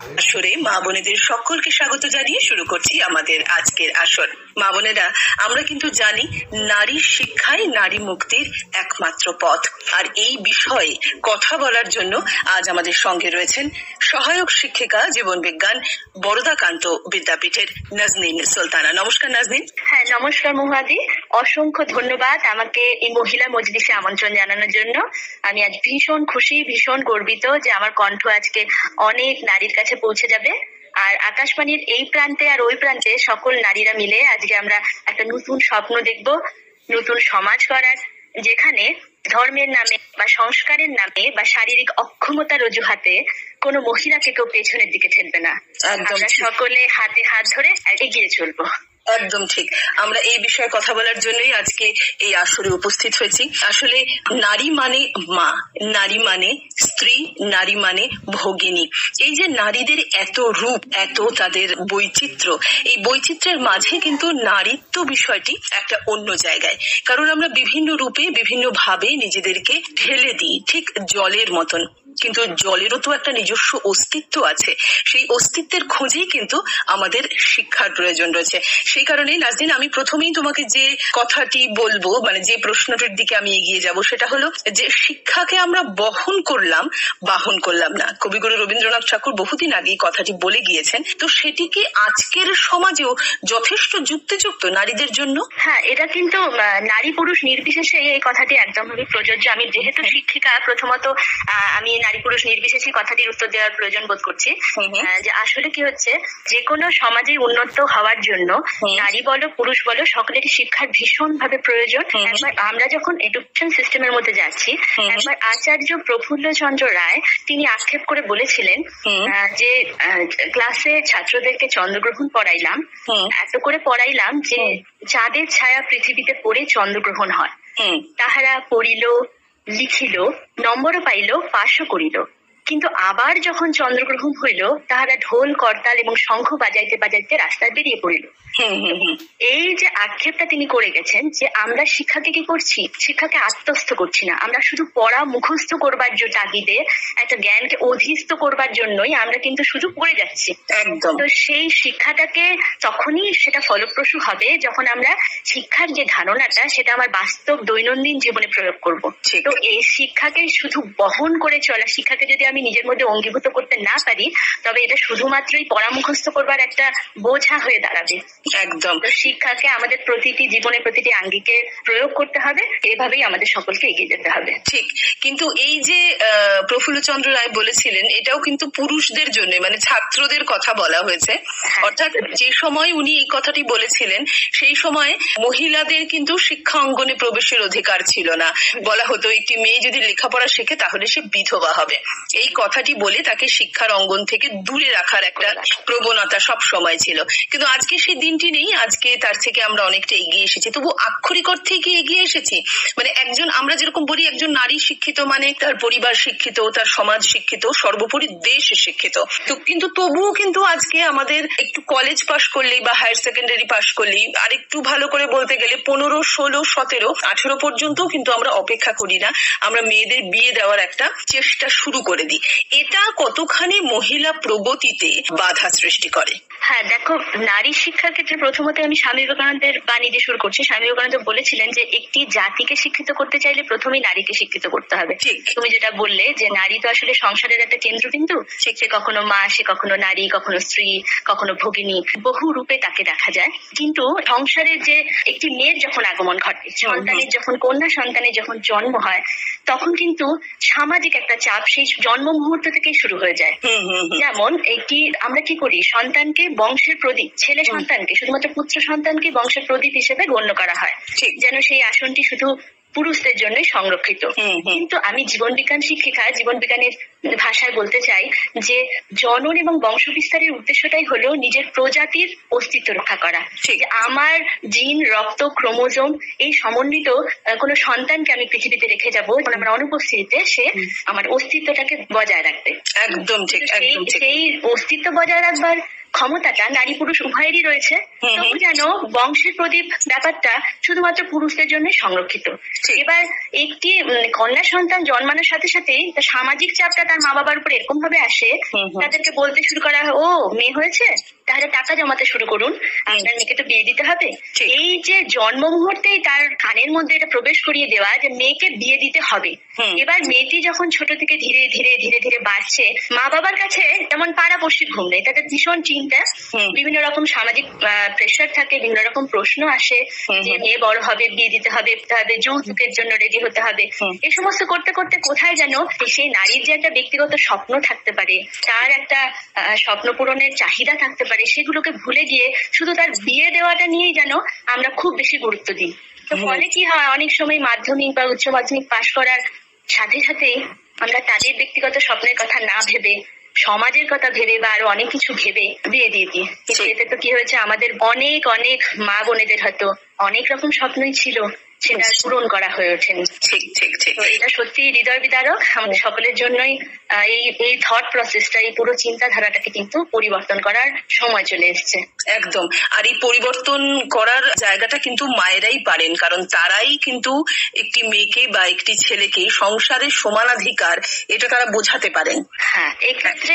আসরে মা বোনেদের সকলকে স্বাগত জানিয়ে শুরু করছি আমাদের আজকের আসর। মা বোনেরা, আমরা কিন্তু জানি নারীর শিক্ষাই নারী মুক্তির একমাত্র পথ। আর এই বিষয়ে কথা বলার জন্য আজ আমাদের সঙ্গে রয়েছেন সহায়ক শিক্ষিকা জীবন বিজ্ঞান বরদাকান্ত বিদ্যাপীঠের নাজনীন সুলতানা। নমস্কার নাজনীন। হ্যাঁ, নমস্কার মহুয়াদি। অসংখ্য ধন্যবাদ আমাকে এই মহিলা মজলিসে আমন্ত্রণ জানানোর জন্য। আমি আজ ভীষণ খুশি, ভীষণ গর্বিত যে আমার কণ্ঠ আজকে অনেক নারীর কাছে পৌঁছে যাবে। আর আকাশবাণীর এই প্রান্তে আর ওই প্রান্তে সকল নারীরা মিলে আজকে আমরা একটা নতুন স্বপ্ন দেখব, নতুন সমাজ গড়ার, যেখানে ধর্মের নামে বা সংস্কারের নামে বা শারীরিক অক্ষমতার অজুহাতে কোনো মহিলাকে কেউ পেছনের দিকে ঠেলবে না। আমরা সকলে হাতে হাত ধরে এগিয়ে চলবো। একদম ঠিক। আমরা এই বিষয়ে কথা বলার জন্যই আজকে এই আসরে উপস্থিত হয়েছি। আসলে নারী মানে মা, নারী মানে স্ত্রী, নারী মানে ভগিনী। এই যে নারীদের এত রূপ, এত তাদের বৈচিত্র্য, এই বৈচিত্র্যের মাঝে কিন্তু নারীত্ব বিষয়টি একটা অন্য জায়গায়। কারণ আমরা বিভিন্ন রূপে বিভিন্ন ভাবে নিজেদেরকে ঢেলে দিই, ঠিক জলের মতন। কিন্তু জলেরও তো একটা নিজস্ব অস্তিত্ব আছে। সেই অস্তিত্বের খোঁজেই কিন্তু আমাদের শিক্ষার প্রয়োজন রয়েছে। সেই কারণে নাজনীন, আমি প্রথমেই তোমাকে যে কথাটি বলবো, মানে যে প্রশ্নটির দিকে আমি এগিয়ে যাব, সেটা হলো যে শিক্ষাকে আমরা বহন করলাম, বাহন করলাম না। কবিগুরু রবীন্দ্রনাথ ঠাকুর বহুদিন আগেই কথাটি বলে গিয়েছেন। তো সেটি কি আজকের সমাজেও যথেষ্ট যুক্তিযুক্ত নারীদের জন্য? হ্যাঁ, এটা কিন্তু নারী পুরুষ নির্বিশেষে এই কথাটি একদমভাবে প্রযোজ্য। আমি যেহেতু শিক্ষিকা, প্রথমত আমি নারী পুরুষ নির্বিশেষে কথাটির উত্তর দেওয়ার প্রয়োজন বোধ করছি। যে আসলে কি হচ্ছে, যে কোনো সমাজে উন্নত হওয়ার জন্য নারী বলো পুরুষ বলো সকলেরই শিক্ষার ভীষণ ভাবে প্রয়োজন। একবার আমরা যখন এডুকেশন সিস্টেমের মধ্যে যাচ্ছি, একবার আচার্য প্রফুল্ল চন্দ্র রায় তিনি আক্ষেপ করে বলেছিলেন যে ক্লাসে ছাত্রদেরকে চন্দ্রগ্রহণ পড়াইলাম, এত করে পড়াইলাম যে চাঁদের ছায়া পৃথিবীতে পড়ে চন্দ্রগ্রহণ হয়। তাহারা পড়িল, লিখিল, নম্বরও পাইল, পাশও করিল। কিন্তু আবার যখন চন্দ্রগ্রহণ হইল, তাহারা ঢোল করতাল এবং শঙ্খ বাজাইতে বাজাইতে রাস্তায় বেরিয়ে পড়িল। এই যে আক্ষেপটা তিনি করে গেছেন, যে আমরা শিক্ষাকে কি করছি, শিক্ষাকে আত্মস্থ করছি না। আমরা শুধু পড়া মুখস্থ করবার তাগিদে একটা জ্ঞানকে অধিস্থ করবার জন্যই আমরা কিন্তু শুধু পড়ে যাচ্ছি। একদম। তো সেই শিক্ষাটাকে তখনই সেটা ফলপ্রসূ হবে যখন আমরা শিক্ষার যে ধারণাটা সেটা আমার বাস্তব দৈনন্দিন জীবনে প্রয়োগ করব। তো এই শিক্ষাকে শুধু বহন করে চলা, শিক্ষাকে যদি আমি নিজের মধ্যে অঙ্গীভূত করতে না পারি, তবে এটা শুধুমাত্রই পড়া মুখস্থ করবার একটা বোঝা হয়ে দাঁড়াবে। একদম। শিক্ষাকে আমাদের প্রতিটি জীবনে প্রতিটি আঙ্গিকে প্রয়োগ করতে হবে। এভাবেই আমাদের সকলকে এগিয়ে যেতে হবে। ঠিক। কিন্তু এই যে প্রফুল্লচন্দ্র রায় বলেছিলেন, এটাও কিন্তু পুরুষদের জন্য, মানে ছাত্রদের কথা বলা হয়েছে। অর্থাৎ যে সময় উনি এই কথাটি বলেছিলেন, সেই সময় মহিলাদের কিন্তু শিক্ষা অঙ্গনে প্রবেশের অধিকার ছিল না। বলা হতো একটি মেয়ে যদি লেখাপড়া শেখে তাহলে সে বিধবা হবে। এই কথাটি বলে তাকে শিক্ষার অঙ্গন থেকে দূরে রাখার একটা প্রবণতা সব সময় ছিল। কিন্তু আজকে সেই দিনটি নেই। আজকে তার থেকে আমরা অনেকটা এগিয়ে এসেছি। তবু আক্ষরিক অর্থে কি এগিয়ে এসেছি? মানে একজন, আমরা যেরকম বলি একজন নারী শিক্ষিত মানে তার পরিবার শিক্ষিত, তার সমাজ শিক্ষিত, সর্বোপরি দেশ শিক্ষিত। তো কিন্তু তবুও কিন্তু আজকে আমাদের একটু কলেজ পাশ করলেই বা হায়ার সেকেন্ডারি পাশ করলেই, আর একটু ভালো করে বলতে গেলে 15, 16, 17, 18 পর্যন্ত কিন্তু আমরা অপেক্ষা করি না, আমরা মেয়েদের বিয়ে দেওয়ার একটা চেষ্টা শুরু করে দিই। এটা কতখানি মহিলা প্রগতিতে বাধা সৃষ্টি করে? হ্যাঁ, দেখো, নারী শিক্ষার ক্ষেত্রে প্রথমত আমি স্বামী বিবেকানন্দের বাণী দিয়ে শুরু করছি। স্বামী বিবেকানন্দ বলেছিলেন যে একটি জাতিকে শিক্ষিত করতে চাইলে প্রথমেই নারীকে শিক্ষিত করতে হবে। তুমি যেটা বললে যে নারী তো আসলে সংসারের একটা কেন্দ্রবিন্দু। সে কখনো মা, সে কখনো নারী, কখনো স্ত্রী, কখনো ভগিনী, বহু রূপে তাকে দেখা যায়। কিন্তু সংসারের যে একটি মেয়ের যখন আগমন ঘটে, সন্তানের যখন, কন্যা সন্তানের যখন জন্ম হয়, তখন কিন্তু সামাজিক একটা চাপ সেই জন্ম মুহূর্ত থেকেই শুরু হয়ে যায়। যেমন একটি, আমরা কি করি, সন্তানকে বংশের প্রদীপ, ছেলে সন্তানকে, শুধুমাত্র পুত্র সন্তানকে বংশের প্রদীপ হিসেবে গণ্য করা হয়, যেন সেই আসনটি শুধু পুরুষদের জন্যই সংরক্ষিত। কিন্তু আমি জীবন বিজ্ঞান শিক্ষিকা, জীবন বিজ্ঞানের ভাষায় বলতে চাই যে জনন এবং বংশ বিস্তারের উদ্দেশ্যটাই হলো নিজের প্রজাতির অস্তিত্ব রক্ষা করা। যে আমার জিন, রক্ত, ক্রোমোজোম এই সমন্বিত কোনো সন্তানকে আমি পৃথিবীতে রেখে যাবো, আমার অনুপস্থিতিতে সে আমার অস্তিত্বটাকে বজায় রাখবে। একদম ঠিক। সেই অস্তিত্ব বজায় রাখবার ক্ষমতাটা নারী পুরুষ উভয়েরই রয়েছে, তবু যেন বংশের প্রদীপ ব্যাপারটা শুধুমাত্র পুরুষদের জন্য সংরক্ষিত। এবার একটি কন্যা সন্তান জন্মানোর সাথে সাথেই সামাজিক চাপটা তার মা বাবার উপর এরকম ভাবে আসে, তাদেরকে বলতে শুরু করা হয়, ও মেয়ে হয়েছে তাহলে টাকা জমাতে শুরু করুন, আপনার মেয়েকে তো বিয়ে দিতে হবে। এই যে জন্ম মুহূর্তেই তার কানের মধ্যে এটা প্রবেশ করিয়ে দেওয়া যে মেয়েকে বিয়ে দিতে হবে। এবার মেয়েটি যখন ছোট থেকে ধীরে ধীরে ধীরে ধীরে বাড়ছে, মা বাবার কাছে তেমন পাড়াপড়শির ঘুম নেই, তাদের ভীষণ চিন্তা, বিভিন্ন রকম সামাজিক প্রেশার থাকে, বিভিন্ন রকম প্রশ্ন আসে যে মেয়ে বড় হবে, বিয়ে দিতে হবে, যৌতুকের জন্য রেডি হতে হবে। এই সমস্ত করতে করতে কোথায় যেন সেই নারীর যে একটা ব্যক্তিগত স্বপ্ন থাকতে পারে, তার একটা স্বপ্ন পূরণের চাহিদা থাকতে পারে, সেগুলোকে ভুলে গিয়ে শুধু তার বিয়ে দেওয়াটা নিয়েই যেন আমরা খুব বেশি গুরুত্ব দিই। তো ফলে কি হয়, অনেক সময় মাধ্যমিক বা উচ্চ মাধ্যমিক পাশ করার সাথে সাথেই আমরা তাদের ব্যক্তিগত স্বপ্নের কথা না ভেবে সমাজের কথা ভেবে বা আরো অনেক কিছু ভেবে বিয়ে দিয়ে দিই। কিন্তু এতে তো কি হয়েছে, আমাদের অনেক অনেক মা বোনেদের হয়তো অনেক রকম স্বপ্নই ছিল, সেটা পূরণ করা হয়ে ওঠেনি। ঠিক ঠিক ঠিক, এটা সত্যি হৃদয় বিদারক আমাদের সকলের জন্যই। এই থট প্রসেসটা, এই পুরো চিন্তাধারাটাকে কিন্তু পরিবর্তন করার সময় চলে এসেছে। একদম। আর এই পরিবর্তন করার জায়গাটা কিন্তু মায়েরাই পারেন, কারণ তারাই কিন্তু একটি মেয়েকে বা একটি ছেলেকে সংসারের সমানাধিকার এটা তারা বোঝাতে পারেন। হ্যাঁ, এক্ষেত্রে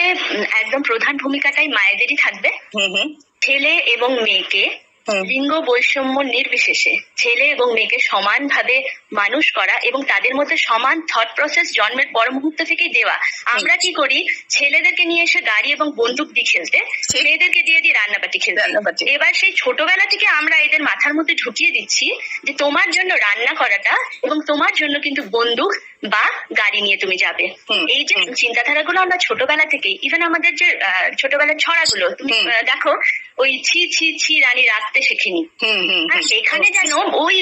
একদম প্রধান ভূমিকাটাই মায়েদেরই থাকবে। ছেলে এবং মেয়েকে লিঙ্গ বৈষম্য নির্বিশেষে ছেলে এবং মেয়েকে সমানভাবে মানুষ করা এবং তাদের মধ্যে সমান থট প্রসেস জন্মের পর মুহূর্ত থেকে দেওয়া। আমরা কি করি, ছেলেদেরকে নিয়ে এসে গাড়ি এবং বন্দুক দিয়ে খেলতে, মেয়েদেরকে দিয়ে দিয়ে রান্নাবাটি খেলতে। এবার সেই ছোটবেলা থেকে আমরা এদের মাথার মধ্যে ঢুকিয়ে দিচ্ছি যে তোমার জন্য রান্না করাটা এবং তোমার জন্য কিন্তু বন্দুক বা গাড়ি নিয়ে তুমি যাবে। এই যে চিন্তাধারাগুলো আমরা ছোটবেলা থেকে, ইভেন আমাদের যে ছোটবেলার ছড়াগুলো তুমি দেখো, ওই ছি ছি ছি রানী রাখতে শেখেনি, এখানে যেন ওই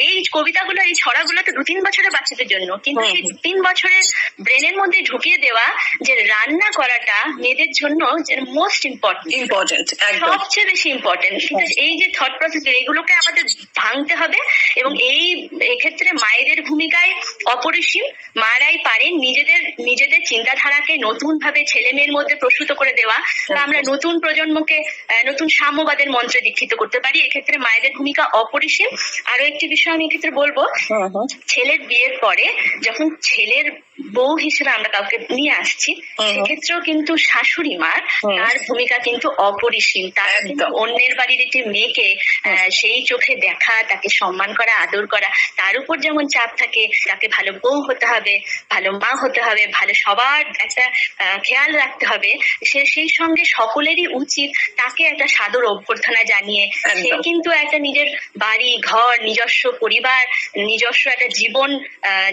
এই কবিতাগুলো, এই ছড়াগুলো তো 2-3 বছরের বাচ্চাদের জন্য, কিন্তু সেই 3 বছরের ব্রেনের মধ্যে ঢুকিয়ে দেওয়া যে রান্না করাটা মেয়েদের জন্য মোস্ট ইম্পর্টেন্ট, সবচেয়ে বেশি ইম্পর্টেন্ট। কিন্তু এই যে থট প্রসেস, এইগুলোকে আমাদের ভাঙতে হবে এবং এই এক্ষেত্রে মায়েদের ভূমিকায় অপরিসীম। মারাই পারেন নিজেদের চিন্তাধারাকে নতুন ভাবে ছেলে মেয়ের মধ্যে প্রস্তুত করে দেওয়া, বা আমরা নতুন প্রজন্মকে নতুন সাম্যবাদের মন্ত্রে দীক্ষিত করতে পারি। এক্ষেত্রে মায়েদের ভূমিকা অপরিসীম। আরো একটি বিষয় আমি এক্ষেত্রে বলবো, ছেলের বিয়ের পরে যখন ছেলের বউ হিসেবে আমরা কাউকে নিয়ে আসছি, সেক্ষেত্রেও কিন্তু শাশুড়ি মার তার ভূমিকা কিন্তু অপরিসীম। তার কিন্তু অন্যের বাড়ির একটি মেয়েকে সেই চোখে দেখা, তাকে সম্মান করা, আদর করা, তার উপর যেমন চাপ থাকে, তাকে ভালো বউ হতে হবে, ভালো মা হতে হবে, ভালো সবার একটা খেয়াল রাখতে হবে, সেই সঙ্গে সকলেরই উচিত তাকে একটা সাদর অভ্যর্থনা জানিয়ে সে কিন্তু একটা নিজের বাড়ি ঘর, নিজস্ব পরিবার, নিজস্ব একটা জীবন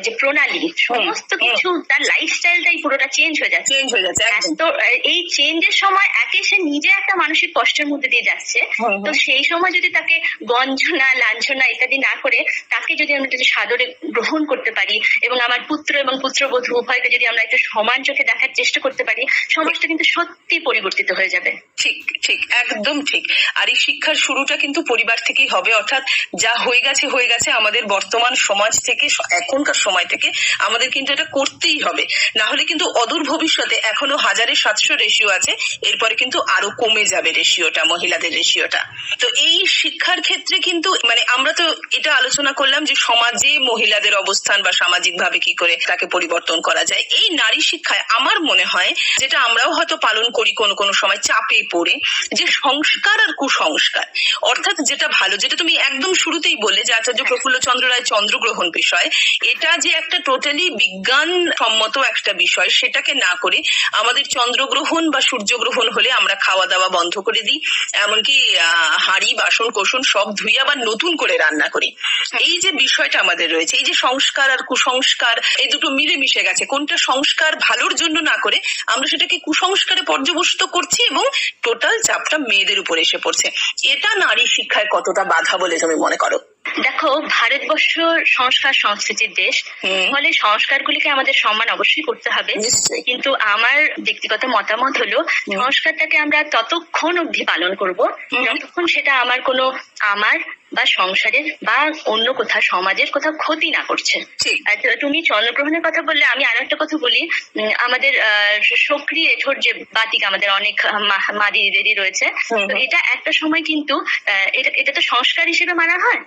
যে প্রণালী, সমস্ত কিছু তার লাইফস্টাইলটাই পুরোটা চেঞ্জ হয়ে যাচ্ছে। তো এই চেঞ্জের সময় একে সে নিজে একটা মানসিক কষ্টের মধ্যে দিয়ে যাচ্ছে। তো সেই সময় যদি তাকে গঞ্জনা, লাঞ্ছনা ইত্যাদি না করে তাকে যদি আমরা যদি সাদরে গ্রহণ করতে পারি এবং আমার পুত্র এবং পুত্রবধূ উভয়কে যদি আমরা একটু সমান চোখে দেখার চেষ্টা করতে পারি, সমাজটা কিন্তু সত্যি পরিবর্তিত হয়ে যাবে। ঠিক ঠিক, একদম ঠিক। আর এই শিক্ষার শুরুটা কিন্তু পরিবার থেকেই হবে। অর্থাৎ যা হয়ে গেছে আমাদের বর্তমান সমাজ থেকে, এখনকার সময় থেকে আমাদের কিন্তু এটা করতেই হবে। না হলে কিন্তু অদূর ভবিষ্যতে, এখনো 1000-700 রেশিও আছে, এরপরে কিন্তু আরো কমে যাবে রেশিওটা, মহিলাদের রেশিওটা। তো এই শিক্ষার ক্ষেত্রে কিন্তু মানে আমরা তো এটা আলোচনা করলাম যে সমাজে মহিলাদের অবস্থান বা সামাজিক ভাবে কি করে তাকে পরিবর্তন করা যায়। এই নারী শিক্ষায় আমার মনে হয়, যেটা আমরাও হয়তো পালন করি কোনো কোনো সময় চাপে পড়ে, যে সংস্কার আর কুসংস্কার। অর্থাৎ যেটা ভালো, যেটা তুমি একদম শুরুতেই বললে যে আচার্য প্রফুল্লচন্দ্র রায় চন্দ্রগ্রহণ বিষয়, এটা যে একটা টোটালি বিজ্ঞান সম্মত একটা বিষয়, সেটাকে না করে আমাদের চন্দ্রগ্রহণ বা সূর্যগ্রহণ হলে আমরা খাওয়া দাওয়া বন্ধ করে দিই, এমনকি হাঁড়ি বাসন কোসন সব ধুয়ে আবার নতুন করে রান্না করি। এই যে বিষয়টা আমাদের রয়েছে, এই যে সংস্কার আর কুসংস্কার এই দুটো মিলেমিশে গেছে, কোনটা সংস্কার ভালোর জন্য না করে আমরা সেটাকে কুসংস্কারে পর্যবসিত করছি এবং টোটাল চাপটা মেয়েদের উপর এসে পড়ছে। এটা নারী শিক্ষায় কতটা বাধা বলে তুমি মনে করো? দেখো, ভারতবর্ষ সংস্কার সংস্কৃতির দেশ, ফলে সংস্কারগুলিকে আমাদের সম্মান অবশ্যই করতে হবে। কিন্তু আমার ব্যক্তিগত মতামত হলো, সংস্কারটাকে আমরা ততক্ষণ অবধি পালন করব যতক্ষণ সেটা আমার কোনো আমার বা সংসারের বা অন্য কোথাও সমাজের কোথাও ক্ষতি না করছে। আর তুমি চন্দ্রগ্রহণের কথা বললে, আমি আরো একটা কথা বলি। আমাদের সক্রিয় এঠোর যে বাতিক আমাদের অনেক মা দিদিদেরই রয়েছে, তো এটা একটা সময় কিন্তু এটা তো সংস্কার হিসেবে মানা হয়।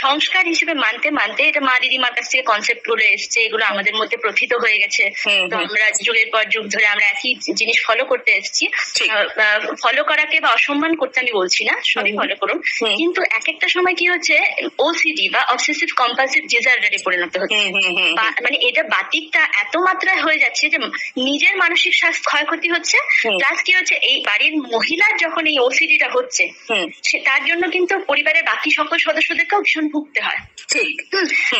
সংস্কার হিসেবে মানতে মানতে এটা মা দিদিমার কাছ থেকে কনসেপ্ট গুলো এসছে, এগুলো আমাদের মধ্যে প্রথিত হয়ে গেছে। তো আমরা যুগের পর যুগ ধরে আমরা একই জিনিস ফলো করতে এসেছি। ফলো করাকে বা অসম্মান করতে আমি বলছি না, সবই ফলো করুন, কিন্তু এক একটা সময় কি হচ্ছে ওসিডি বা অবসেসিভ কম্পালসিভ ডিসঅর্ডারে পরিণত হচ্ছে। মানে এটা বাতিকটা এত মাত্রায় হয়ে যাচ্ছে যে নিজের মানসিক স্বাস্থ্য ক্ষয়ক্ষতি হচ্ছে, প্লাস কি হচ্ছে এই বাড়ির মহিলার যখন এই ওসিডিটা হচ্ছে তার জন্য কিন্তু পরিবারের বাকি সকল সদস্যদেরকেও ভীষণ ভুগতে হয়।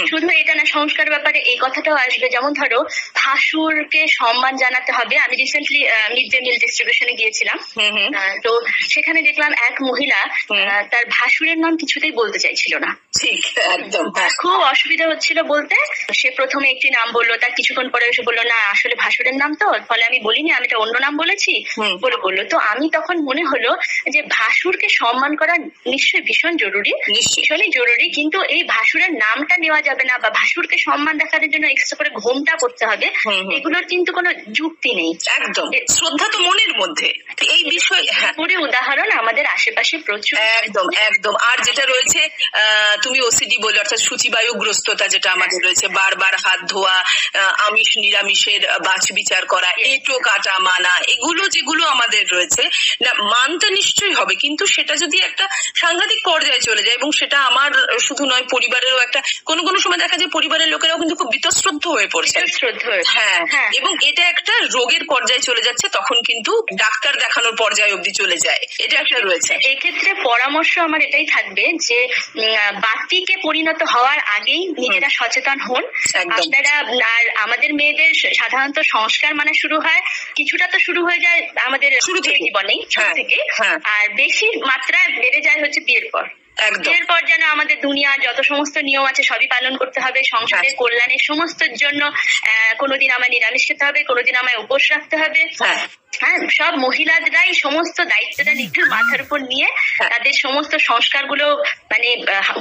শুধু এটা না, সংস্কার ব্যাপারে এই কথাটাও আসবে। যেমন ধরো ভাসুরকে সম্মান জানাতে হবে। আমি রিসেন্টলি মিড ডে মিল ডিস্ট্রিবিউশনে গিয়েছিলাম, তো সেখানে দেখলাম এক মহিলা তার ভাসুরের নাম কিছুতেই বলতে চাইছিল না। খুব অসুবিধা হচ্ছিল বলতে। সে প্রথমে একটি নাম বললো, তার কিছুক্ষণ পরে এসে বললো না আসলে ভাসুরের নাম তো, ফলে আমি বলিনি, আমি তো অন্য নাম বলেছি বলে বললো। তো আমি তখন মনে হলো যে ভাসুরকে সম্মান করা নিশ্চয়ই ভীষণ জরুরি, ভীষণই জরুরি, কিন্তু এই ভাসুরের নামটা নেওয়া যাবে না বা ভাসুরকে সম্মান দেখানোর জন্য এক্সট্রা করে ঘোমটা করতে হবে, এগুলোর কিন্তু কোনো যুক্তি নেই। একদম, শ্রদ্ধা তো মনের মধ্যে। এই বিষয় পুরো উদাহরণ আমাদের আশেপাশে প্রচুর। একদম একদম। আর যেটা রয়েছে তুমি ওসিডি বলে, অর্থাৎ সূচিবায়ুগ্রস্ততা যেটা আমাদের রয়েছে, বারবার হাত ধোয়া, আমিষ নিরামিষের বাছ বিচার করা, এঁটো কাটা মানা, এগুলো যেগুলো আমাদের রয়েছে না, মানতে নিশ্চয়ই হবে, কিন্তু সেটা যদি একটা সাংঘাতিক পর্যায়ে চলে যায়, এবং সেটা আমার শুধু নয় পরিবারেরও একটা কোনো কোনো সময় দেখা যায় পরিবারের লোকেরাও কিন্তু খুব বীতশ্রদ্ধ হয়ে পড়ছে। হ্যাঁ, এবং এটা একটা রোগের পর্যায়ে চলে যাচ্ছে, তখন কিন্তু ডাক্তার দেখানোর পর্যায়ে অবধি চলে যায়। এটা একটা রয়েছে। এক্ষেত্রে পরামর্শ আমার এটাই থাকবে যে বাতিকে পরিণত হওয়ার আগেই নিজেরা সচেতন হন আপনারা। আর আমাদের মেয়েদের সাধারণত সংস্কার মানে শুরু হয়, কিছুটা তো শুরু হয়ে যায় আমাদের শুরু থেকে, জীবনেই শুরু থেকে, আর বেশি মাত্রায় বেড়ে যায় হচ্ছে বিয়ের পর। বিয়ের পর যেন আমাদের দুনিয়ার যত সমস্ত নিয়ম আছে সবই পালন করতে হবে, সংসারের কল্যাণের সমস্ত জন্য কোনোদিন আমায় নিরামিষ খেতে হবে, কোনোদিন আমায় উপোস রাখতে হবে। হ্যাঁ, সব মহিলাদেরাই সমস্ত দায়িত্বটা নিজের মাথার উপর নিয়ে তাদের সমস্ত সংস্কার গুলো মানে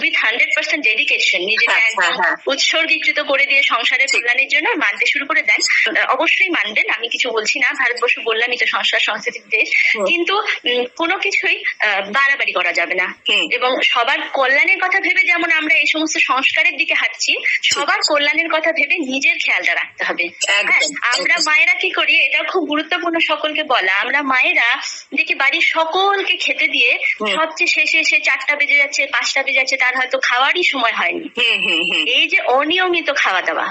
উইথ 100% ডেডিকেশন নিজেকে একদম উৎসর্গীকৃত করে দিয়ে সংসারের কল্যাণের জন্য মানতে শুরু করে দেন। অবশ্যই মানবেন, আমি কিছু বলছি না, ভারতবর্ষ বললামই তো সংস্কার সংস্কৃতির দেশ, কিন্তু কোনো কিছুই বাড়াবাড়ি করা যাবে না। এবং সবার কল্যাণের কথা ভেবে যেমন আমরা এই সমস্ত সংস্কারের দিকে হাঁটছি, সবার কল্যাণের কথা ভেবে নিজের খেয়ালটা রাখতে হবে। আমরা মায়েরা কি করি, এটা খুব গুরুত্বপূর্ণ সকলকে বলা, আমরা মায়েরা দেখি বাড়ির সকলকে খেতে দিয়ে সবচেয়ে শেষে এসে 4টা বেজে যাচ্ছে, 5টা বেজে যাচ্ছে, তার হয়তো খাওয়ারই সময় হয়নি। এই যে অনিয়মিত খাওয়া দাওয়া,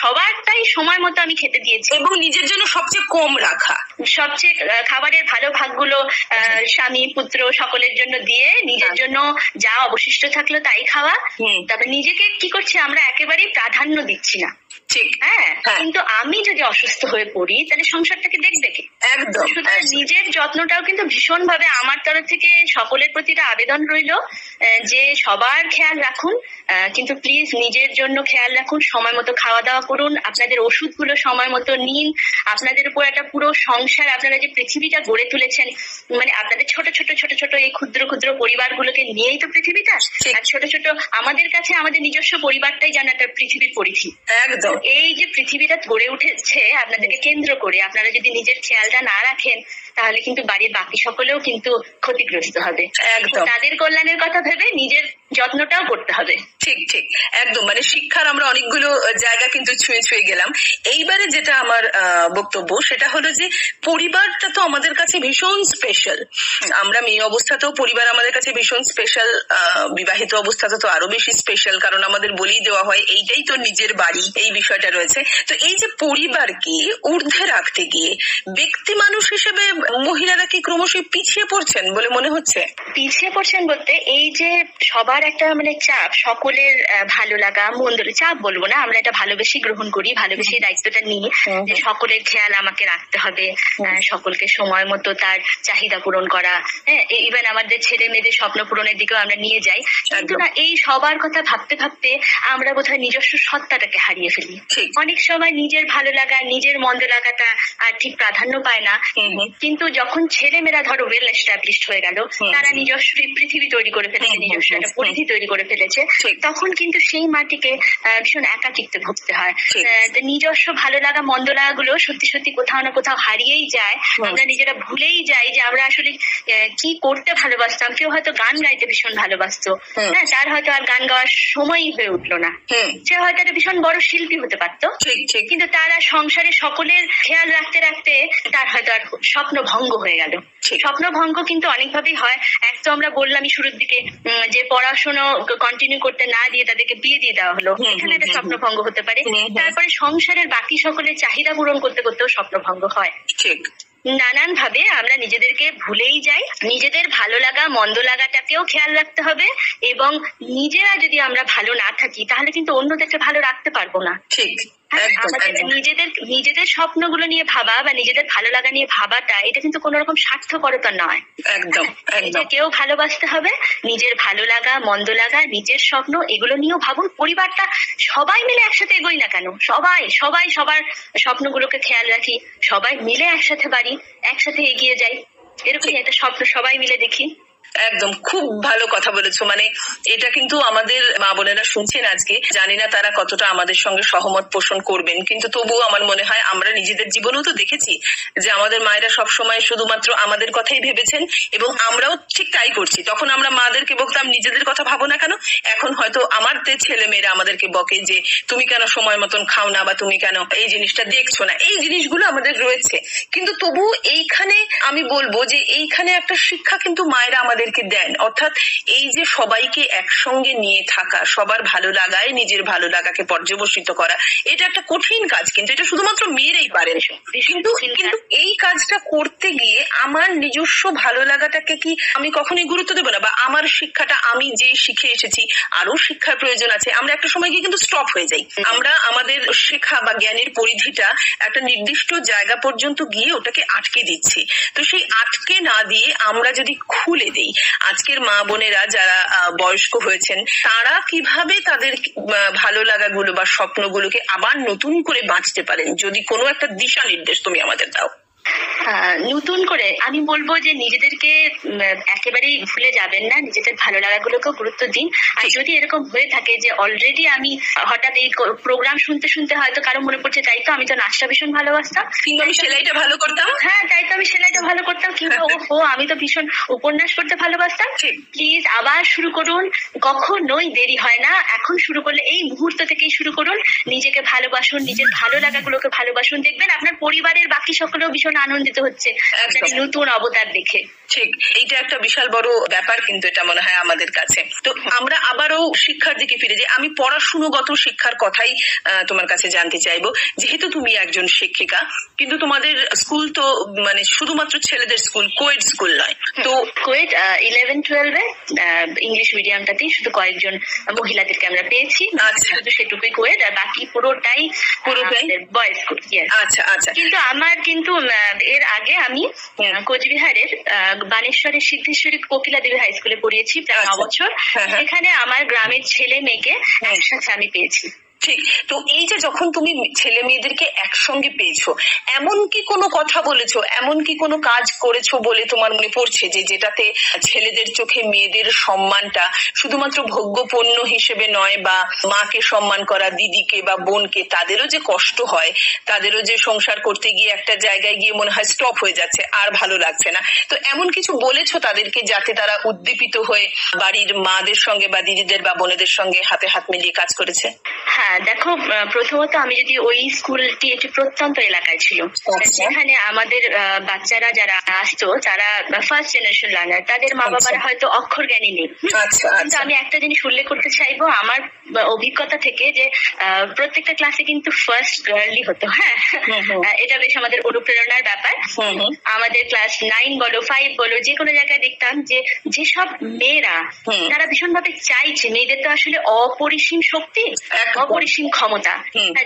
সবারটাই সময় মতো আমি খেতে দিয়েছি, এবং নিজের জন্য সবচেয়ে কম রাখা, সবচেয়ে খাবারের ভালো ভাগগুলো স্বামী পুত্র সকলের জন্য দিয়ে নিজের জন্য যা অবশিষ্ট থাকলো তাই খাওয়া। তবে নিজেকে কি করছি আমরা, একেবারেই প্রাধান্য দিচ্ছি না। ঠিক, হ্যাঁ, কিন্তু আমি যদি অসুস্থ হয়ে পড়ি তাহলে সংসারটাকে দেখবে কে? একদম। সুতরাং নিজের যত্নটাও কিন্তু ভীষণ ভাবে আমার তরফ থেকে সকলের প্রতি আবেদন রইল যে সবার খেয়াল রাখুন, কিন্তু প্লিজ নিজের জন্য খেয়াল রাখুন, সময় মতো খাওয়া দাওয়া করুন, আপনাদের ওষুধগুলো সময় মতো নিন, আপনাদের উপর একটা পুরো সংসার, আপনারা যে পৃথিবীটা গড়ে তুলেছেন, মানে আপনাদের ছোট ছোট ছোট ছোট এই ক্ষুদ্র ক্ষুদ্র পরিবারগুলোকে নিয়েই তো পৃথিবীটা, আর ছোট ছোট আমাদের কাছে আমাদের নিজস্ব পরিবারটাই যেন একটা পৃথিবীর পরিধি। একদম। এই যে পৃথিবীটা গড়ে উঠেছে আপনাদেরকে কেন্দ্র করে, আপনারা যদি নিজের খেয়ালটা না রাখেন তাহলে কিন্তু বাড়ির বাকি সকলেও কিন্তু ক্ষতিগ্রস্ত হবে। তাদের কল্যাণের কথা ভেবে নিজের যত্নটাও করতে হবে। ঠিক ঠিক, একদম। মানে শিক্ষার আমরা অনেকগুলো জায়গা কিন্তু ছুঁয়ে ছুঁয়ে গেলাম। এইবারে যেটা আমার বক্তব্য সেটা হলো যে পরিবারটা তো আমাদের কাছে ভীষণ স্পেশাল। আমরা মেয়ে অবস্থাতেও পরিবার আমাদের কাছে ভীষণ স্পেশাল, বিবাহিত অবস্থাতে তো আরো বেশি স্পেশাল, কারণ আমাদের বলেই দেওয়া হয় এইটাই তো নিজের বাড়ি, এই বিষয়টা রয়েছে। তো এই যে পরিবারকে ঊর্ধ্বে রাখতে গিয়ে ব্যক্তি মানুষ হিসেবে মহিলারা কি ক্রমশই পিছিয়ে পড়ছেন বলে মনে হচ্ছে? পিছিয়ে পড়ছেন বলতে এই যে সবার একটা মানে চাপ, সকল সকলের ভালো লাগা মন্দ চাপ বলবো না, আমরা এটা ভালোবেসে গ্রহণ করি, ভালোবেসে দায়িত্বটা নিই যে সকলের খেয়াল আমাকে রাখতে হবে, সকলকে সময় মতো তার চাহিদা পূরণ করা, হ্যাঁ ইভেন আমাদের ছেলে মেয়েদের স্বপ্ন পূরণের দিকেও আমরা নিয়ে যাই। কিন্তু না, এই সবার কথা ভাবতে ভাবতে আমরা বোধহয় নিজস্ব সত্তাটাকে হারিয়ে ফেলি। অনেক সময় নিজের ভালো লাগা নিজের মন্দ লাগাটা আর ঠিক প্রাধান্য পায় না। কিন্তু যখন ছেলে মেয়েরা ধরো ওয়েল এস্টাবলিশড হয়ে গেল, তারা নিজস্ব পৃথিবী তৈরি করে ফেলেছে, নিজস্ব একটা পরিধি তৈরি করে ফেলেছে, তখন কিন্তু সেই মাটিকে ভীষণ একাকিত্বে ভুগতে হয়। নিজস্ব ভালো লাগা মন্দ লাগাগুলো সত্যি সত্যি কোথাও না কোথাও হারিয়েই যায়। আমরা নিজেরা ভুলেই যাই যে আমরা আসলে কি করতে ভালোবাসতাম। কেউ হয়তো গান গাইতে ভীষণ ভালোবাসতো, হ্যাঁ তার হয়তো আর গান গাওয়ার সময়ই হয়ে উঠলো না, সে হয়তো একটা ভীষণ বড় শিল্পী হতে পারতো, কিন্তু তার আর সংসারে সকলের খেয়াল রাখতে রাখতে তার হয়তো আর স্বপ্ন ভঙ্গ হয়ে গেল। স্বপ্ন ভঙ্গ কিন্তু অনেকভাবেই হয়। এক তো আমরা বললামই শুরুর দিকে যে পড়াশোনা কন্টিনিউ করতে না দিয়ে তাদেরকে বিয়ে দিয়ে দেওয়া হলো, এখানে একটা স্বপ্ন ভঙ্গ হতে পারে। তারপরে সংসারের বাকি সকলের চাহিদা পূরণ করতে করতেও স্বপ্ন ভঙ্গ হয়। নানান ভাবে আমরা নিজেদেরকে ভুলেই যাই। নিজেদের ভালো লাগা মন্দ লাগাটাকেও খেয়াল রাখতে হবে, এবং নিজেরা যদি আমরা ভালো না থাকি তাহলে কিন্তু অন্যদেরকে ভালো রাখতে পারবো না। আমাদের নিজেদের স্বপ্নগুলো নিয়ে ভাবা বা নিজেদের ভালো লাগা নিয়ে ভাবাটা এটা কিন্তু কোন রকম স্বার্থপরতা নয়। কেউ ভালোবাসতে হবে, নিজের ভালো লাগা মন্দ লাগা নিজের স্বপ্ন এগুলো নিয়েও ভাবুন। পরিবারটা সবাই মিলে একসাথে এগোই না কেন, সবাই সবার স্বপ্নগুলোকে খেয়াল রাখি, সবাই মিলে একসাথে বাড়ি, একসাথে এগিয়ে যাই, এরকম একটা স্বপ্ন সবাই মিলে দেখি। একদম খুব ভালো কথা বলেছো। মানে এটা কিন্তু আমাদের মা বোনেরা শুনছেন আজকে, জানি না তারা কতটা আমাদের সঙ্গে সহমত পোষণ করবেন, কিন্তু তবুও আমার মনে হয় আমরা নিজেদের জীবনেও তো দেখেছি যে আমাদের মায়েরা সবসময় শুধুমাত্র আমাদের কথাই ভেবেছেন, এবং আমরাও ঠিক তাই করছি। তখন আমরা মাদেরকে বলতাম নিজেদের কথা ভাবো না কেন, এখন হয়তো আমাদের ছেলে মেয়েরা আমাদেরকে বকে যে তুমি কেন সময় মতন খাও না, বা তুমি কেন এই জিনিসটা দেখছো না। এই জিনিসগুলো আমাদের রয়েছে, কিন্তু তবুও এইখানে আমি বলবো যে এইখানে একটা শিক্ষা কিন্তু মায়েরা আমাদেরকে দেন, অর্থাৎ এই যে সবাইকে একসঙ্গে নিয়ে থাকা, সবার ভালো লাগায় নিজের ভালো লাগাকে পর্যবসিত করা, এটা একটা কঠিন কাজ, কিন্তু এটা শুধুমাত্র মেয়েরাই পারেন। কিন্তু এই কাজটা করতে গিয়ে আমার নিজস্ব ভালো লাগাটাকে কি আমি কখনোই গুরুত্ব দেবো না, বা আমার শিক্ষাটা আমি যে শিখে এসেছি আরো শিক্ষার প্রয়োজন আছে, আমরা একটা সময় গিয়ে কিন্তু স্টপ হয়ে যাই। আমরা আমাদের শেখা বা জ্ঞানের পরিধিটা একটা নির্দিষ্ট জায়গা পর্যন্ত গিয়ে ওটাকে আটকে দিচ্ছি। তো সেই আটকে না দিয়ে আমরা যদি খুলে দিই, আজকের মা বোনেরা যারা বয়স্ক হয়েছেন তারা কিভাবে তাদের ভালো লাগাগুলো বা স্বপ্নগুলোকে আবার নতুন করে বাঁচতে পারেন, যদি কোনো একটা দিশা নির্দেশ তুমি আমাদের দাও। নতুন করে আমি বলবো যে নিজেদেরকে একেবারেই ভুলে যাবেন না, নিজেদের ভালো লাগাগুলোকেও গুরুত্ব দিন। আর যদি এরকম হয়ে থাকে যে অলরেডি আমি হঠাৎ এই প্রোগ্রাম শুনতে শুনতে হয়তো কারো মনে পড়ছে তাই তো আমি তো নাচটা ভীষণ ভালোবাসতাম, কিংবা আমি সেলাইটা ভালো করতাম, হ্যাঁ তাই তো আমি সেলাইটা ভালো করতাম, কিংবা আমি তো ভীষণ উপন্যাস পড়তে ভালোবাসতাম, প্লিজ আবার শুরু করুন। কখনোই দেরি হয় না, এখন শুরু করলে এই মুহূর্ত থেকেই শুরু করুন। নিজেকে ভালোবাসুন, নিজের ভালো লাগাগুলোকে ভালোবাসুন, দেখবেন আপনার পরিবারের বাকি সকলেও ভীষণ আনন্দিত হচ্ছে নতুন অবতার দেখে। ঠিক, এইটা একটা বিশাল বড় ব্যাপার কিন্তু এটা মনে হয় আমাদের কাছে। তো আমরা আবারও শিক্ষার দিকে ফিরে যাই। আমি পড়াশুনোগত শিক্ষার কথাই তোমার কাছে জানতে চাইবো। যেহেতু তুমি একজন শিক্ষিকা, কিন্তু তোমাদের স্কুল তো মানে শুধুমাত্র ছেলেদের স্কুল, কোয়েড স্কুল নয়। তো কোয়েড 11-12 ইংলিশ মিডিয়ামটাতেই শুধু কয়েকজন মহিলাদেরকে আমরা পেয়েছি, শুধু সেটুকুই কোয়েড, আর বাকি পুরোটাই বয়েজ স্কুল। আচ্ছা আচ্ছা। কিন্তু আমার কিন্তু এর আগে আমি কোচবিহারের বানেশ্বরের সিদ্ধেশ্বরী কোকিলা দেবী হাই স্কুলে পড়িয়েছি প্রায় 9 বছর। সেখানে আমার গ্রামের ছেলে মেয়েকে একসাথে আমি পেয়েছি। ঠিক, তো এই যে যখন তুমি ছেলে মেয়েদেরকে একসঙ্গে পেয়েছো, এমন কি কোনো কথা বলেছো, এমন কি কোনো কাজ করেছো বলে তোমার মনে পড়ছে যে যেটাতে ছেলেদের চোখে মেয়েদের সম্মানটা শুধুমাত্র ভোগ্য পণ্য হিসেবে নয়, বা মাকে সম্মান করা, দিদিকে বা বোনকে, তাদেরও যে কষ্ট হয়, তাদেরও যে সংসার করতে গিয়ে একটা জায়গায় গিয়ে মনে হয় স্টপ হয়ে যাচ্ছে, আর ভালো লাগছে না, তো এমন কিছু বলেছো তাদেরকে যাতে তারা উদ্দীপিত হয়ে বাড়ির মাদের সঙ্গে বা দিদিদের বা বোনেদের সঙ্গে হাতে হাত মিলিয়ে কাজ করেছে? হ্যাঁ, দেখো, প্রথমত আমি যদি ওই স্কুলটি একটি প্রত্যন্ত এলাকায় ছিল, সেখানে আমাদের বাচ্চারা যারা আসতো তারা ফার্স্ট জেনারেশন লার্নার, তাদের মা বাবারা হয়তো অক্ষর জ্ঞানী নেই। কিন্তু আমি একটা জিনিস উল্লেখ করতে চাইবো আমার অভিজ্ঞতা থেকে, যে প্রত্যেকটা ক্লাসে কিন্তু ফার্স্ট গার্লই হতো। হ্যাঁ, এটা বেশ আমাদের অনুপ্রেরণার ব্যাপার। আমাদের ক্লাস 9 বলো 5 বলো যে কোনো জায়গায় দেখতাম যে যেসব মেয়েরা তারা ভীষণভাবে চাইছে, মেয়েদের তো আসলে অপরিসীম শক্তি, অপরিসীম ক্ষমতা,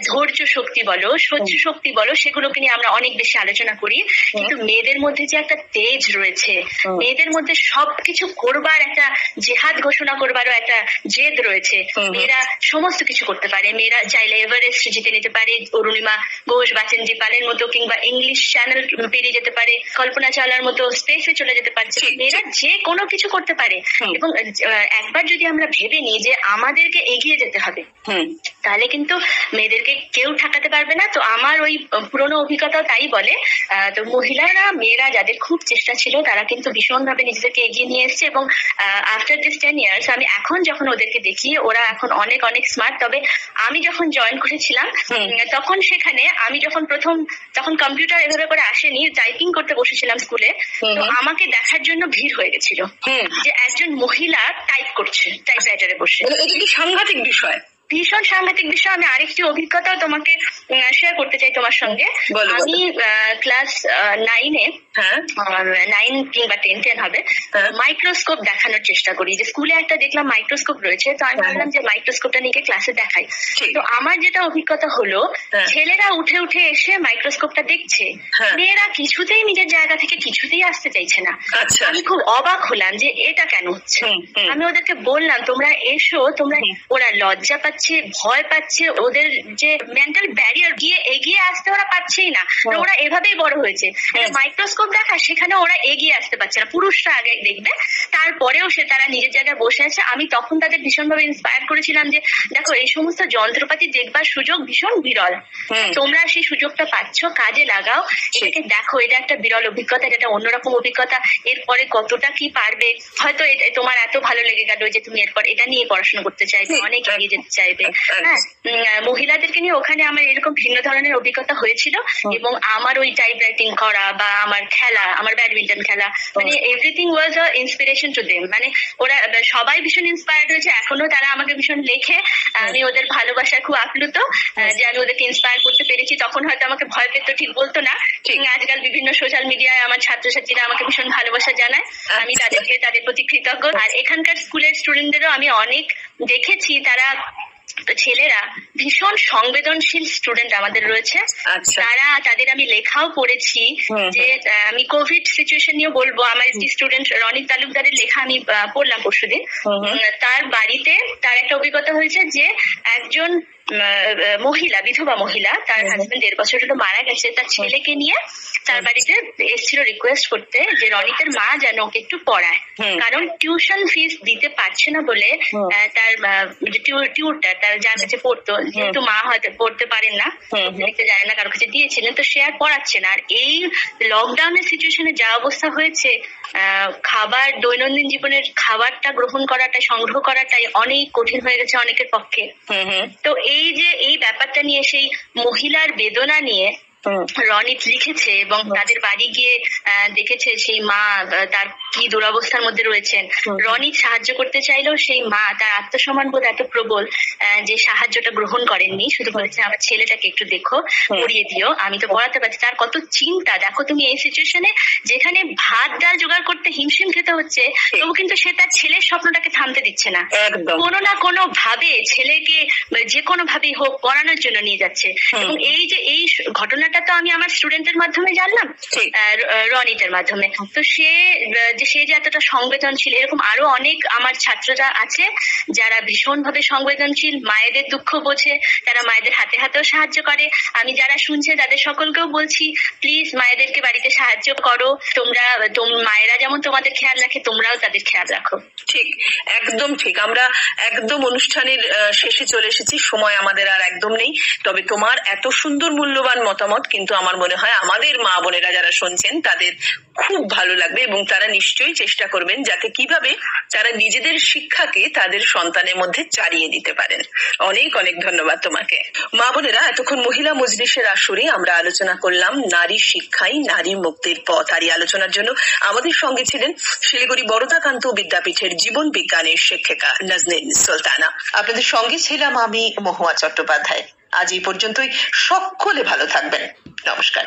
ধৈর্য শক্তি বলো, সহ্য শক্তি বলো, সেগুলোকে নিয়ে আমরা অনেক বেশি আলোচনা করি। কিন্তু মেয়েদের মধ্যে যে একটা তেজ রয়েছে, মেয়েদের মধ্যে সবকিছু করবার একটা জেহাদ ঘোষণা করবারও একটা জেদ রয়েছে। মেয়েরা সমস্ত কিছু করতে পারে, মেয়েরা চাইলে এভারেস্ট জিতে নিতে পারে, অরুণিমা ঘোষ বাচেনজি পালের মতো, কিংবা ইংলিশ চ্যানেল পেরিয়ে যেতে পারে, কল্পনা চাওলার মতো স্পেসে চলে যেতে পারছে। মেয়েরা যে কোনো কিছু করতে পারে। এবং একবার যদি আমরা ভেবে নিই যে আমাদেরকে এগিয়ে যেতে হবে, তাহলে কিন্তু মেয়েদেরকে কেউ ঠেকাতে পারবে না। তো আমার ওই পুরোনো অভিজ্ঞতাও তাই বলে। তো মহিলারা, মেয়েরা যাদের খুব চেষ্টা ছিল, তারা কিন্তু ভীষণভাবে নিজেদেরকে এগিয়ে নিয়ে এসছে। এবং আফটার দিস 10 years আমি এখন যখন ওদেরকে দেখি, ওরা এখন অনেক অনেক স্মার্ট। তবে আমি যখন জয়েন করেছিলাম তখন সেখানে আমি যখন তখন কম্পিউটার এভাবে করে আসেনি, টাইপিং করতে বসেছিলাম স্কুলে, তো আমাকে দেখার জন্য ভিড় হয়ে গেছিল যে একজন মহিলা টাইপ করছে টাইপরাইটারে বসে। এটা কি সাংঘাতিক বিষয়, ভীষণ সাংঘাতিক বিষয়। আমি আরেকটি অভিজ্ঞতাও তোমাকে শেয়ার করতে চাই তোমার সঙ্গে। আমি ক্লাস 9-এ 9 কিংবা 10 হবে, মাইক্রোস্কোপ দেখানোর চেষ্টা করি। যে স্কুলে একটা দেখলাম মাইক্রোস্কোপ রয়েছে, তো আমি ভাবলাম যে মাইক্রোস্কোপটা নিয়ে ক্লাসে দেখাই। তো আমার যেটা অভিজ্ঞতা হলো, ছেলেরা উঠে উঠে এসে মাইক্রোস্কোপটা দেখছে, মেয়েরা কিছুতেই নিজের জায়গা থেকে কিছুতেই আসতে চাইছে না। আমি খুব অবাক হলাম যে এটা কেন হচ্ছে। আমি ওদেরকে বললাম তোমরা এসো, তোমরা। ওরা লজ্জা পাচ্ছে, ভয় পাচ্ছে, ওদের যে মেন্টাল ব্যারিয়ার, গিয়ে এগিয়ে আসতে ওরা পারছেই না। ওরা এভাবেই বড় হয়েছে, মাইক্রোস্কোপ দেখা সেখানে ওরা এগিয়ে আসতে পারছে না। পুরুষরা আগে দেখবে, তারপরেও তারা নিজের জায়গায় বসে আছে। আমি তখন তাদের ভীষণভাবে ইন্সপায়ার করেছিলাম যে দেখো, এই সমস্ত যন্ত্রপাতি দেখবার সুযোগ ভীষণ বিরল, তোমরা সেই সুযোগটা পাচ্ছ, কাজে লাগাও, এটাকে দেখো। এটা একটা বিরল অভিজ্ঞতা, এটা একটা অন্যরকম অভিজ্ঞতা। এরপরে কতটা কি পারবে, হয়তো তোমার এত ভালো লেগে গেল যে তুমি এরপর এটা নিয়ে পড়াশোনা করতে চাইবে, অনেক এগিয়ে যেতে চাইবে। হ্যাঁ, মহিলাদেরকে নিয়ে ওখানে আমার এরকম ভিন্ন ধরনের অভিজ্ঞতা হয়েছিল। এবং আমার ওই টাইপ রাইটিং করা বা আমার খেলা, আমার ব্যাডমিন্টন খেলা, মানে everything was a inspiration to them. মানে ওরা সবাই ভীষণ ইন্সপায়ার্ড হয়েছে, এখনো তারা আমাকে ভীষণ লেখে। আমি ওদের ভালোবাসায় খুব আপ্লুত যে আমি ওদেরকে ইন্সপায়ার করতে পেরেছি। তখন হয়তো আমাকে ভয় পেত, ঠিক বলতো না। আজকাল বিভিন্ন সোশ্যাল মিডিয়ায় আমার ছাত্রছাত্রীরা আমাকে ভীষণ ভালোবাসা জানায়, আমি তাদের প্রতি কৃতজ্ঞ। আর এখানকার স্কুলের স্টুডেন্টদেরও আমি অনেক দেখেছি, তারা ছেলেরা ভীষণ সংবেদনশীল স্টুডেন্ট আমাদের রয়েছে। তাদের আমি লেখাও পড়েছি। যে আমি কোভিড সিচুয়েশন নিয়ে বলবো, আমার একটি স্টুডেন্ট রনিত তালুকদারের লেখা আমি পড়লাম পরশুদিন। তার বাড়িতে তার একটা অভিজ্ঞতা হয়েছে যে একজন মহিলা, বিধবা মহিলা, তার হাজবেন্ড 1.5 বছর হলো মারা গেছে, তার ছেলেকে নিয়ে তার বাড়িতে এসেছিল রিকোয়েস্ট করতে যে রনিতের মা যেন ওকে একটু পড়ায়, কারণ টিউশন ফিস দিতে পারছে না বলে। তার টিউটার, তার যার কাছে পড়তো, যেহেতু মা হয়তো পড়তে পারেন না, লিখতে জানেন না, কারোর কাছে দিয়েছিলেন, তো সে আর পড়াচ্ছে না। আর এই লকডাউনের সিচুয়েশনে যা অবস্থা হয়েছে, খাবার, দৈনন্দিন জীবনের খাবারটা গ্রহণ করাটাই, সংগ্রহ করাটাই অনেক কঠিন হয়ে গেছে অনেকের পক্ষে। তো এই যে এই ব্যাপারটা নিয়ে, সেই মহিলার বেদনা নিয়ে রনিত লিখেছে এবং তাদের বাড়ি গিয়ে দেখেছে সেই মা তার কি দুরবস্থার মধ্যে রয়েছেন। রনিত সাহায্য করতে চাইলেও সেই মা, তার আত্মসম্মান বোধ এত প্রবল যে সাহায্যটা গ্রহণ করেননি, শুধু বলেছেন আমার ছেলেটাকে একটু দেখো, পড়িয়ে দিও, আমি তো পড়াতে পারছি। তার কত চিন্তা দেখো তুমি, এই সিচুয়েশনে যেখানে ভাত ডাল জোগাড় করতে হিমশিম খেতে হচ্ছে, তবু কিন্তু সে তার ছেলের স্বপ্নটাকে থামতে দিচ্ছে না। কোনো না কোনো ভাবে ছেলেকে যে কোনো ভাবেই হোক পড়ানোর জন্য নিয়ে যাচ্ছে। এবং এই যে এই ঘটনা তো আমি আমার স্টুডেন্টের মাধ্যমে জানলাম, রনিতের মাধ্যমে। তো সে যে এতটা সংবেদনশীল, এরকম আরো অনেক আমার ছাত্ররা আছে যারা ভীষণভাবে সংবেদনশীল, মায়েদের দুঃখ বোঝে, তারা মায়েদের হাতে হাতেও সাহায্য করে। আমি যারা শুনছে তাদের সকলকেও বলছি, প্লিজ মায়েদেরকে বাড়িতে সাহায্য করো। তোমরা মায়েরা যেমন তোমাদের খেয়াল রাখে, তোমরাও তাদের খেয়াল রাখো। ঠিক, একদম ঠিক। আমরা একদম অনুষ্ঠানের শেষে চলে এসেছি, সময় আমাদের আর একদম নেই। তবে তোমার এত সুন্দর মূল্যবান মতামত মতামত কিন্তু আমার মনে হয় আমাদের মা বোনেরা যারা শুনছেন তাদের খুব ভালো লাগবে এবং তারা নিশ্চয়ই চেষ্টা করবেন যাতে কিভাবে তারা নিজেদের শিক্ষাকে তাদের সন্তানের মধ্যে চালিয়ে দিতে পারেন। অনেক অনেক ধন্যবাদ তোমাকে। মা বোনেরা, এতক্ষণ মহিলা মজলিসের আসরে আমরা আলোচনা করলাম নারী শিক্ষাই নারী মুক্তির পথ। আর এই আলোচনার জন্য আমাদের সঙ্গে ছিলেন শিলিগুড়ি বরদাকান্ত বিদ্যাপীঠের জীবন বিজ্ঞানের শিক্ষিকা নাজনীন সুলতানা। আপনাদের সঙ্গে ছিলাম আমি মহুয়া চট্টোপাধ্যায়। আজ এই পর্যন্তই। সকলে ভালো থাকবেন। নমস্কার।